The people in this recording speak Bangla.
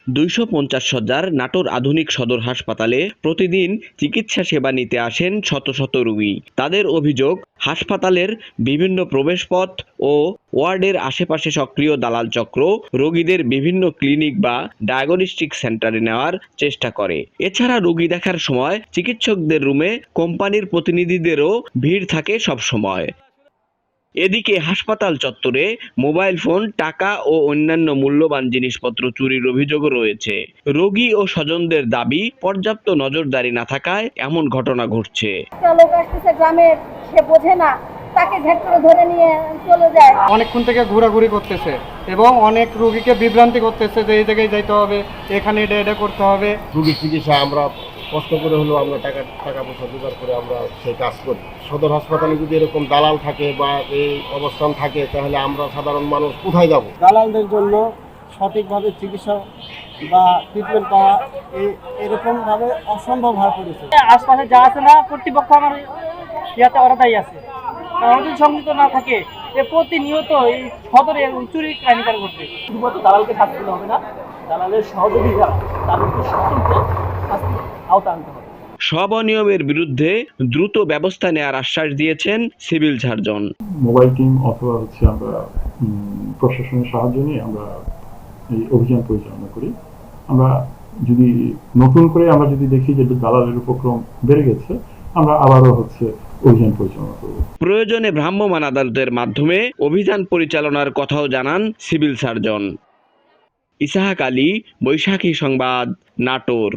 250 শয্যার নাটোর আধুনিক সদর হাসপাতালে প্রতিদিন চিকিৎসা সেবা নিতে আসেন শত শত রোগী। তাদের অভিযোগ, হাসপাতালের বিভিন্ন প্রবেশপথ ও ওয়ার্ডের আশেপাশে সক্রিয় দালাল চক্র রোগীদের বিভিন্ন ক্লিনিক বা ডায়াগনস্টিক সেন্টারে নেওয়ার চেষ্টা করে। এছাড়া রোগী দেখার সময় চিকিৎসকদের রুমে কোম্পানির প্রতিনিধিদেরও ভিড় থাকে সবসময়। এদিকে হাসপাতাল চত্বরে মোবাইল ফোন, টাকা ও অন্যান্য মূল্যবান জিনিসপত্র চুরির অভিযোগও রয়েছে। রোগী ও স্বজনদের দাবি, পর্যাপ্ত নজরদারি না থাকায় এমন ঘটনা ঘটছে। একটা লোক আসতেছে গ্রামের, সে বোঝে না, তাকে ঘেট করে ধরে নিয়ে চলে যায়। অনেকক্ষণ থেকে ঘোরাঘুরি করতেছে এবং অনেক রোগীকে বিভ্রান্তি করতেছে যে এই জায়গায় যাইতে হবে, এখানে এটা করতে হবে। রোগীর চিকিৎসা আমরা কষ্ট করে হলেও আমরা টাকা পয়সা জোগাড় করে আমরা সেই কাজ করি। সদর হাসপাতালে যদি এরকম দালাল থাকে বা এই অবস্থান থাকে, তাহলে আমরা সাধারণ মানুষ কোথায় যাব? দালালদের জন্য সঠিকভাবে চিকিৎসা বা ট্রিটমেন্ট পাওয়া এরকমভাবে অসম্ভব হয়ে পড়েছে। আশপাশে যা আছে না, কর্তৃপক্ষ আমার ইয়াতে ওরাই আছে। ওরা যদি সংযুক্ত না থাকে, প্রতিনিয়ত এই সদরে চুরি কাহিনীকার ঘটবে। শুধুমাত্র দালালকে শাস্তি দিলে হবে না, দালালের সহযোগী যারা তাদেরকে স্বতন্ত্র শাস্তি আওতা আনতে হবে। সব অনিয়মের বিরুদ্ধে দ্রুত ব্যবস্থা নেওয়ার আশ্বাস দিয়েছেন সিভিল সার্জন। মোবাইল টিম অথবা আমরা প্রশাসনের সাহায্য নিয়ে আমরা এই অভিযান পরিচালনা করি। আমরা যদি নতুন করে আমরা যদি দেখি যে দালালের উপক্রম বেড়ে গেছে, আমরা আবারও অভিযান পরিচালনা করব। প্রয়োজনে ভ্রাম্যমাণ আদালতের মাধ্যমে অভিযান পরিচালনার কথাও জানান সিভিল সার্জন। ইসাহাক আলী, বৈশাখী সংবাদ, নাটোর।